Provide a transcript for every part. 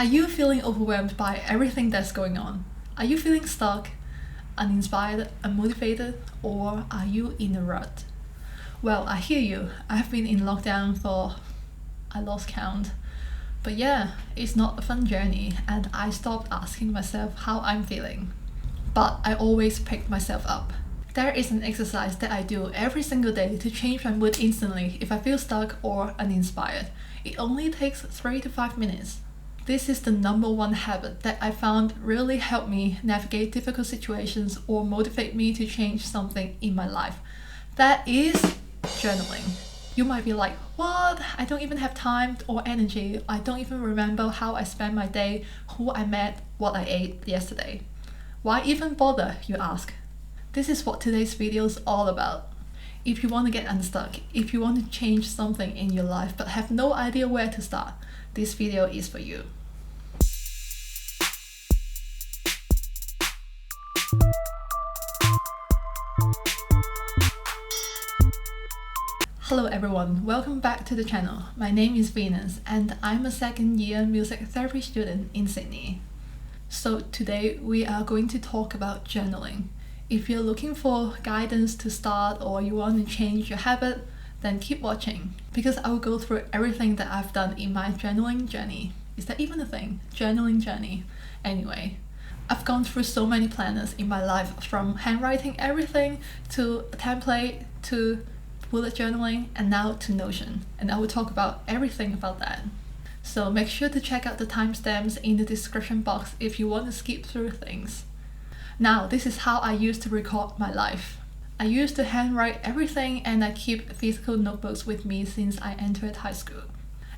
Are you feeling overwhelmed by everything that's going on? Are you feeling stuck, uninspired, unmotivated, or are you in a rut? Well, I hear you. I've been in lockdown for, I lost count. But yeah, it's not a fun journey, and I stopped asking myself how I'm feeling. But I always picked myself up. There is an exercise that I do every single day to change my mood instantly if I feel stuck or uninspired. It only takes 3 to 5 minutes. This is the number one habit that I found really helped me navigate difficult situations or motivate me to change something in my life. That is journaling. You might be like, what? I don't even have time or energy. I don't even remember how I spent my day, who I met, what I ate yesterday. Why even bother, you ask? This is what today's video is all about. If you want to get unstuck, if you want to change something in your life but have no idea where to start, this video is for you. Hello everyone, welcome back to the channel. My name is Venus and I'm a second year music therapy student in Sydney. So today we are going to talk about journaling. If you're looking for guidance to start or you want to change your habit, then keep watching because I will go through everything that I've done in my journaling journey. Is that even a thing? Journaling journey. Anyway, I've gone through so many planners in my life, from handwriting everything to a template to bullet journaling and now to Notion, and I will talk about everything about that. So make sure to check out the timestamps in the description box if you want to skip through things. Now, this is how I used to record my life. I used to handwrite everything and I keep physical notebooks with me since I entered high school.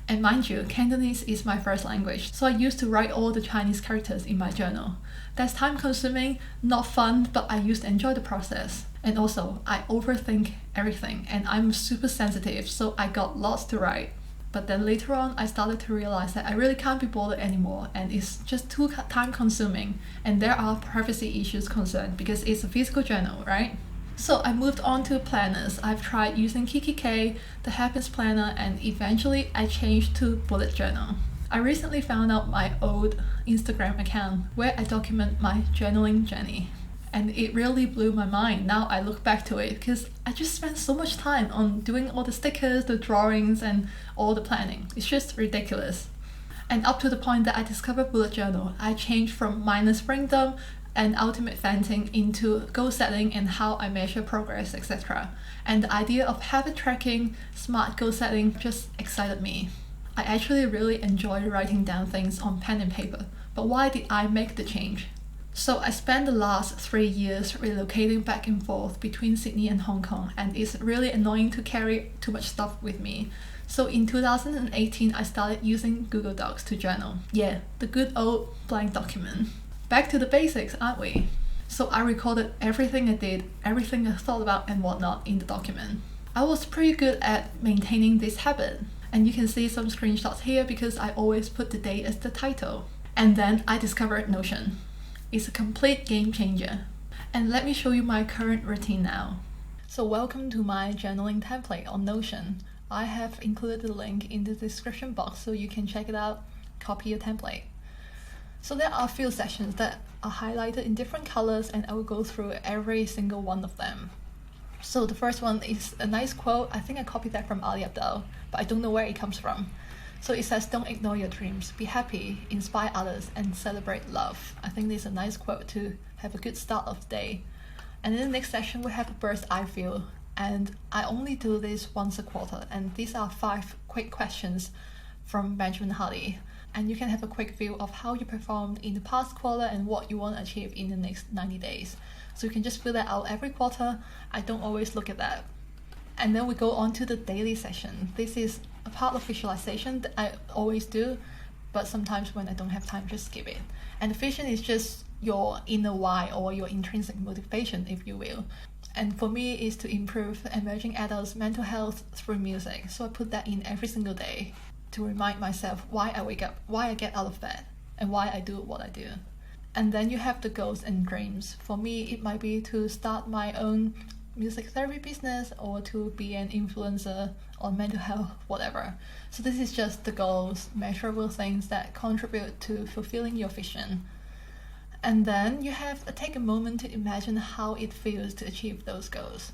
And mind you, Cantonese is my first language, so I used to write all the Chinese characters in my journal. That's time consuming, not fun, but I used to enjoy the process. And also, I overthink everything and I'm super sensitive, so I got lots to write. But then later on, I started to realize that I really can't be bothered anymore and it's just too time consuming and there are privacy issues concerned because it's a physical journal, right? So I moved on to planners. I've tried using Kikki.K, the Happiness Planner, and eventually I changed to Bullet Journal. I recently found out my old Instagram account where I document my journaling journey. And it really blew my mind. Now I look back to it because I just spent so much time on doing all the stickers, the drawings, and all the planning. It's just ridiculous. And up to the point that I discovered Bullet Journal, I changed from mindless braindump and ultimate venting into goal setting and how I measure progress, etc. And the idea of habit tracking, smart goal setting just excited me. I actually really enjoy writing down things on pen and paper. But why did I make the change? So I spent the last 3 years relocating back and forth between Sydney and Hong Kong, and it's really annoying to carry too much stuff with me. So in 2018, I started using Google Docs to journal. Yeah, the good old blank document. Back to the basics, aren't we? So I recorded everything I did, everything I thought about and whatnot in the document. I was pretty good at maintaining this habit, and you can see some screenshots here because I always put the date as the title. And then I discovered Notion. It's a complete game changer. And let me show you my current routine now. So welcome to my journaling template on Notion. I have included the link in the description box so you can check it out, copy your template. So there are a few sections that are highlighted in different colors and I will go through every single one of them. So the first one is a nice quote. I think I copied that from Ali Abdaal, but I don't know where it comes from. So it says, don't ignore your dreams, be happy, inspire others, and celebrate love. I think this is a nice quote to have a good start of the day. And in the next section, we have a bird's eye view. And I only do this once a quarter. And these are 5 quick questions from Benjamin Hardy. And you can have a quick view of how you performed in the past quarter and what you want to achieve in the next 90 days. So you can just fill that out every quarter. I don't always look at that. And then we go on to the daily session. This is a part of visualization that I always do, but sometimes when I don't have time, just skip it. And the vision is just your inner why or your intrinsic motivation, if you will. And for me, is to improve emerging adults' mental health through music. So I put that in every single day to remind myself why I wake up, why I get out of bed, and why I do what I do. And then you have the goals and dreams. For me, it might be to start my own music therapy business or to be an influencer on mental health, whatever. So this is just the goals, measurable things that contribute to fulfilling your vision. And then you have to take a moment to imagine how it feels to achieve those goals.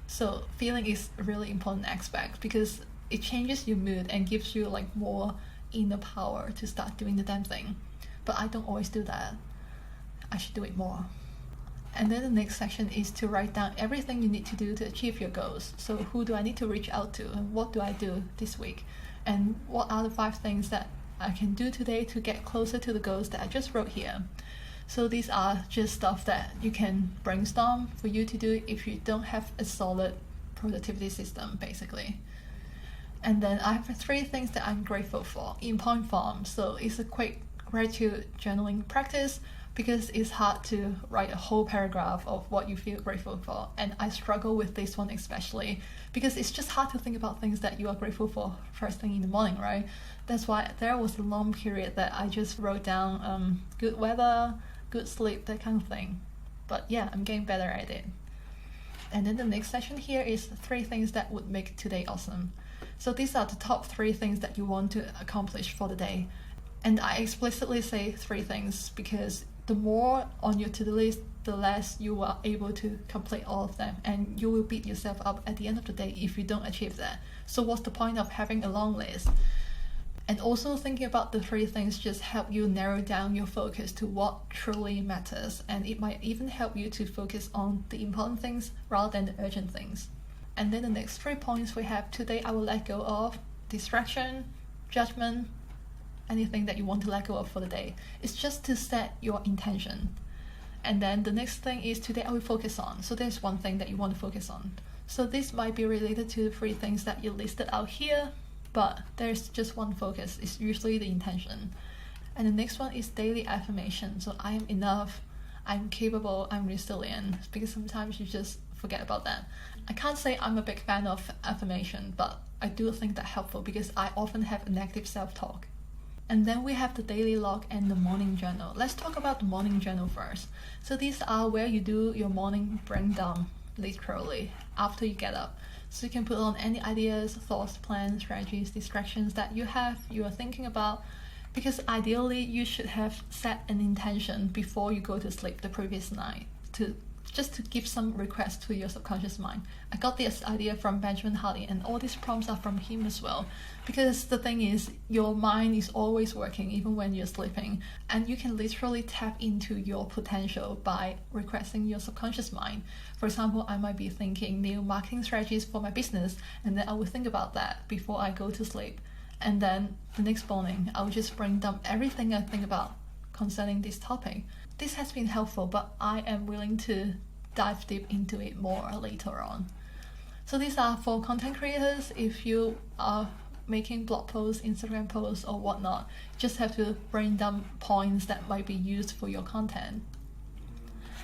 So feeling is a really important aspect because it changes your mood and gives you like more inner power to start doing the damn thing. But I don't always do that. I should do it more. And then the next section is to write down everything you need to do to achieve your goals. So who do I need to reach out to and what do I do this week? And what are the 5 things that I can do today to get closer to the goals that I just wrote here? So these are just stuff that you can brainstorm for you to do if you don't have a solid productivity system, basically. And then I have 3 things that I'm grateful for in point form. So it's a quick gratitude journaling practice because it's hard to write a whole paragraph of what you feel grateful for. And I struggle with this one especially because it's just hard to think about things that you are grateful for first thing in the morning, right? That's why there was a long period that I just wrote down good weather, good sleep, that kind of thing. But yeah, I'm getting better at it. And then the next section here is 3 things that would make today awesome. So these are the top 3 things that you want to accomplish for the day. And I explicitly say 3 things because the more on your to-do list, the less you are able to complete all of them, and you will beat yourself up at the end of the day if you don't achieve that. So what's the point of having a long list? And also thinking about the 3 things just help you narrow down your focus to what truly matters, and it might even help you to focus on the important things rather than the urgent things. And then the next 3 points we have: today I will let go of distraction, judgment, anything that you want to let go of for the day. It's just to set your intention. And then the next thing is today I will focus on. So there's 1 thing that you want to focus on. So this might be related to the 3 things that you listed out here, but there's just 1 focus. It's usually the intention. And the next one is daily affirmation. So I am enough, I'm capable, I'm resilient, because sometimes you just forget about that. I can't say I'm a big fan of affirmation, but I do think that helpful because I often have a negative self-talk. And then we have the daily log and the morning journal. Let's talk about the morning journal first. So these are where you do your morning brain dump, literally, after you get up. So you can put on any ideas, thoughts, plans, strategies, distractions that you are thinking about, because ideally you should have set an intention before you go to sleep the previous night to give some request to your subconscious mind. I got this idea from Benjamin Hardy, and all these prompts are from him as well. Because the thing is, your mind is always working even when you're sleeping, and you can literally tap into your potential by requesting your subconscious mind. For example, I might be thinking new marketing strategies for my business, and then I will think about that before I go to sleep. And then the next morning, I will just brain dump everything I think about concerning this topic. This has been helpful, but I am willing to dive deep into it more later on. So these are for content creators. If you are making blog posts, Instagram posts, or whatnot, just have to brain dump points that might be used for your content.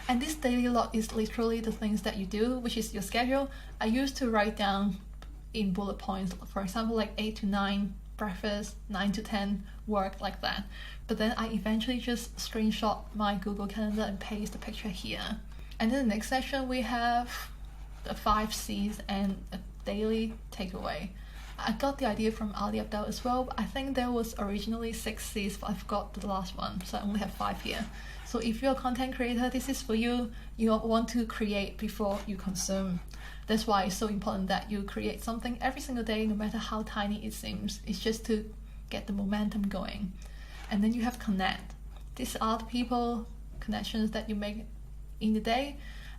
And this daily log is literally the things that you do, which is your schedule. I used to write down in bullet points, for example, like 8 to 9 breakfast, 9 to 10 work, like that. But then I eventually just screenshot my Google Calendar and paste the picture here. And in the next section we have the 5 C's and a daily takeaway. I got the idea from Ali Abdaal as well, but I think there was originally 6 C's, but I forgot the last one, so I only have 5 here. So if you're a content creator, this is for you. You want to create before you consume. That's why it's so important that you create something every single day, no matter how tiny it seems. It's just to get the momentum going. And then you have connect. These are the people, connections that you make in the day.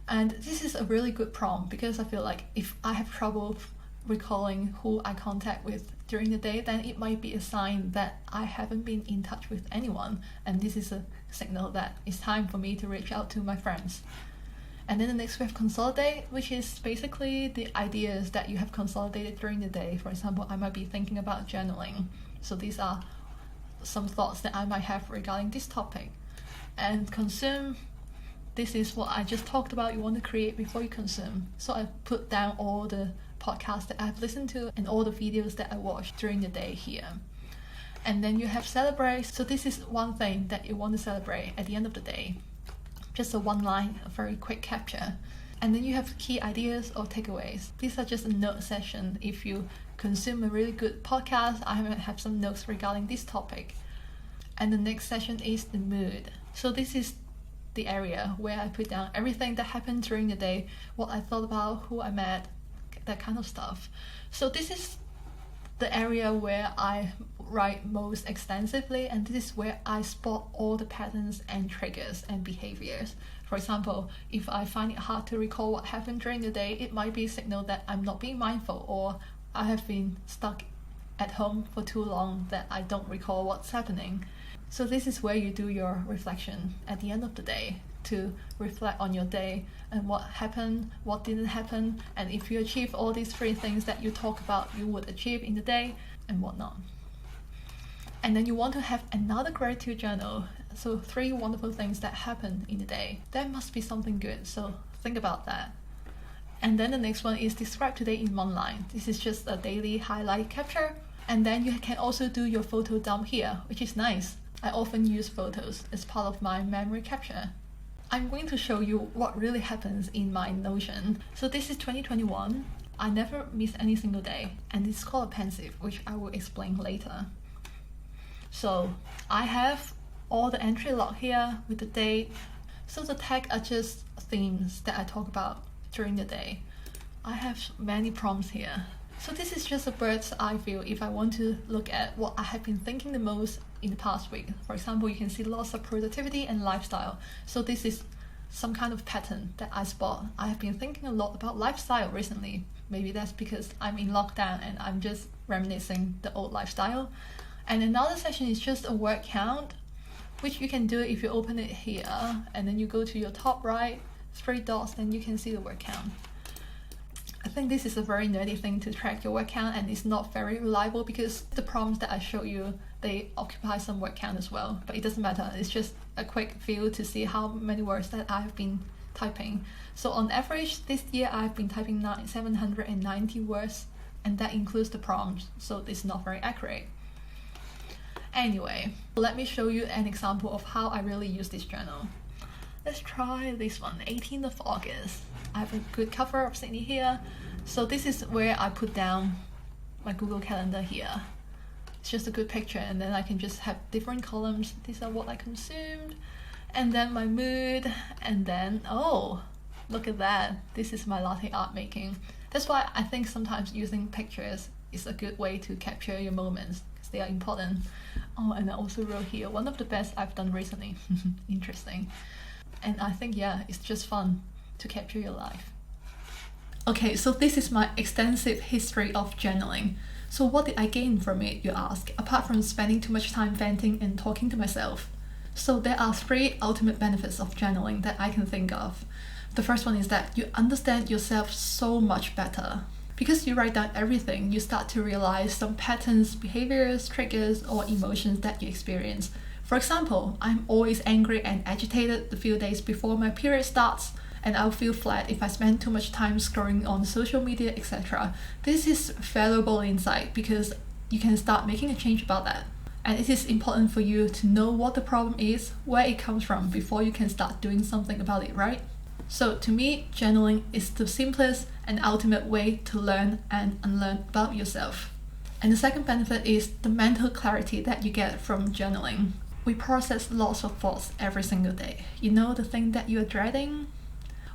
And this is a really good prompt because I feel like if I have trouble recalling who I contact with during the day, then it might be a sign that I haven't been in touch with anyone, and this is a signal that it's time for me to reach out to my friends. And then the next we have consolidate, which is basically the ideas that you have consolidated during the day. For example, I might be thinking about journaling, so these are some thoughts that I might have regarding this topic. And consume, this is what I just talked about, you want to create before you consume. So I put down all the podcasts that I've listened to and all the videos that I watched during the day here. And then you have celebrate. So this is one thing that you want to celebrate at the end of the day. Just a one line, a very quick capture. And then you have key ideas or takeaways. These are just a note session. If you consume a really good podcast, I might have some notes regarding this topic. And the next session is the mood. So this is the area where I put down everything that happened during the day, what I thought about, who I met, that kind of stuff. So this is the area where I write most extensively, and this is where I spot all the patterns and triggers and behaviors. For example, if I find it hard to recall what happened during the day, it might be a signal that I'm not being mindful, or I have been stuck at home for too long that I don't recall what's happening. So this is where you do your reflection at the end of the day, to reflect on your day and what happened, what didn't happen, and if you achieve all these 3 things that you talk about you would achieve in the day and whatnot. And then you want to have another gratitude journal. So 3 wonderful things that happened in the day. That must be something good, so think about that. And then the next one is describe today in 1 line. This is just a daily highlight capture. And then you can also do your photo dump here, which is nice. I often use photos as part of my memory capture. I'm going to show you what really happens in my Notion. So this is 2021. I never miss any single day, and it's called a pensive, which I will explain later. So I have all the entry log here with the date. So the tag are just themes that I talk about during the day. I have many prompts here. So this is just a bird's eye view if I want to look at what I have been thinking the most in the past week. For example, you can see lots of productivity and lifestyle. So this is some kind of pattern that I spot. I have been thinking a lot about lifestyle recently. Maybe that's because I'm in lockdown and I'm just reminiscing the old lifestyle. And another section is just a word count, which you can do if you open it here and then you go to your top right, 3 dots, then you can see the word count. I think this is a very nerdy thing to track your word count, and it's not very reliable because the prompts that I showed you, they occupy some word count as well, but it doesn't matter. It's just a quick view to see how many words that I have been typing. So on average, this year I've been typing 790 words, and that includes the prompts, so it's not very accurate. Anyway, let me show you an example of how I really use this journal. Let's try this one, 18th of August. I have a good cover of Sydney here. So this is where I put down my Google Calendar here. It's just a good picture, and then I can just have different columns. These are what I consumed, and then my mood, and then, oh, look at that. This is my latte art making. That's why I think sometimes using pictures is a good way to capture your moments, because they are important. Oh, and I also wrote here, one of the best I've done recently. Interesting. And I think, yeah, it's just fun to capture your life. Okay, so this is my extensive history of journaling. So what did I gain from it, you ask, apart from spending too much time venting and talking to myself? So there are 3 ultimate benefits of journaling that I can think of. The first one is that you understand yourself so much better. Because you write down everything, you start to realize some patterns, behaviors, triggers, or emotions that you experience. For example, I'm always angry and agitated the few days before my period starts, and I'll feel flat if I spend too much time scrolling on social media, etc. This is valuable insight because you can start making a change about that. And it is important for you to know what the problem is, where it comes from, before you can start doing something about it, right? So to me, journaling is the simplest and ultimate way to learn and unlearn about yourself. And the second benefit is the mental clarity that you get from journaling. We process lots of thoughts every single day. You know, the thing that you're dreading?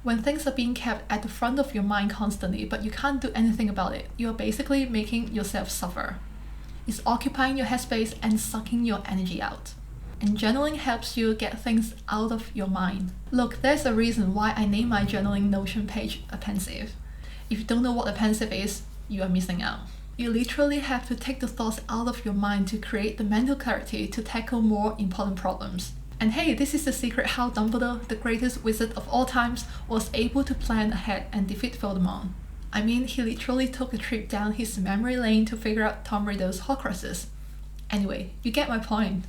When things are being kept at the front of your mind constantly, but you can't do anything about it, you're basically making yourself suffer. It's occupying your headspace and sucking your energy out. And journaling helps you get things out of your mind. Look, there's a reason why I named my journaling Notion page a pensive. If you don't know what a pensive is, you are missing out. You literally have to take the thoughts out of your mind to create the mental clarity to tackle more important problems. And hey, this is the secret how Dumbledore, the greatest wizard of all times, was able to plan ahead and defeat Voldemort. I mean, he literally took a trip down his memory lane to figure out Tom Riddle's Horcruxes. Anyway, you get my point.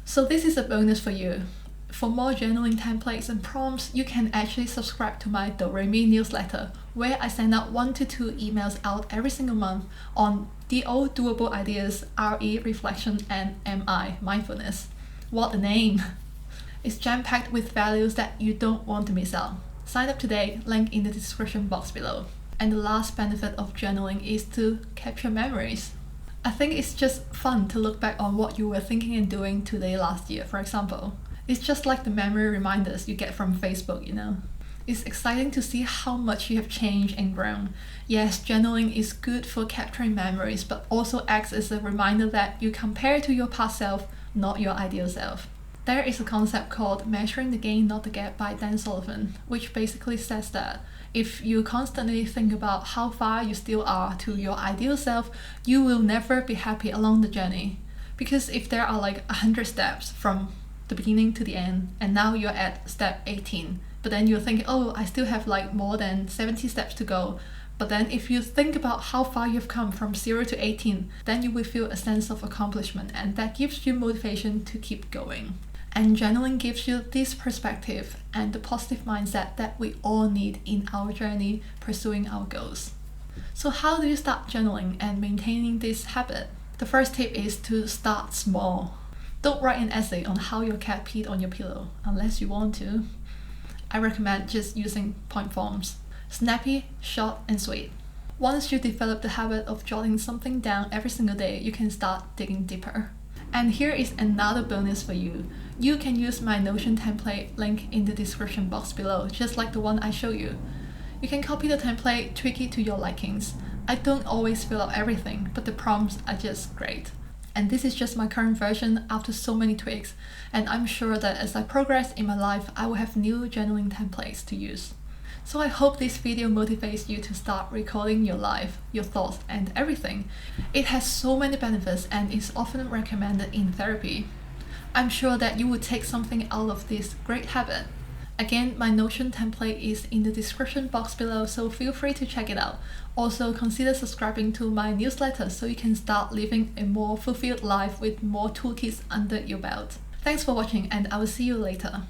So this is a bonus for you. For more journaling templates and prompts, you can actually subscribe to my Do-Re-Mi newsletter, where I send out 1 to 2 emails out every single month on DO, doable ideas, RE, reflection, and MI, mindfulness. What a name! It's jam-packed with values that you don't want to miss out. Sign up today, link in the description box below. And the last benefit of journaling is to capture memories. I think it's just fun to look back on what you were thinking and doing today last year, for example. It's just like the memory reminders you get from Facebook, you know? It's exciting to see how much you have changed and grown. Yes, journaling is good for capturing memories, but also acts as a reminder that you compare to your past self, not your ideal self. There is a concept called Measuring the Gain, Not the Gap by Dan Sullivan, which basically says that if you constantly think about how far you still are to your ideal self, you will never be happy along the journey. Because if there are like 100 steps from the beginning to the end, and now you're at step 18, but then you're thinking, oh, I still have like more than 70 steps to go. But then if you think about how far you've come from 0 to 18, then you will feel a sense of accomplishment, and that gives you motivation to keep going. And journaling gives you this perspective and the positive mindset that we all need in our journey pursuing our goals. So how do you start journaling and maintaining this habit? The first tip is to start small. Don't write an essay on how your cat peed on your pillow, unless you want to. I recommend just using point forms. Snappy, short, and sweet. Once you develop the habit of jotting something down every single day, you can start digging deeper. And here is another bonus for you. You can use my Notion template link in the description box below, just like the one I showed you. You can copy the template, tweak it to your likings. I don't always fill out everything, but the prompts are just great. And this is just my current version after so many tweaks, and I'm sure that as I progress in my life, I will have new journaling templates to use. So I hope this video motivates you to start recording your life, your thoughts, and everything. It has so many benefits and is often recommended in therapy. I'm sure that you will take something out of this great habit. Again, my Notion template is in the description box below, so feel free to check it out. Also, consider subscribing to my newsletter so you can start living a more fulfilled life with more toolkits under your belt. Thanks for watching, and I will see you later.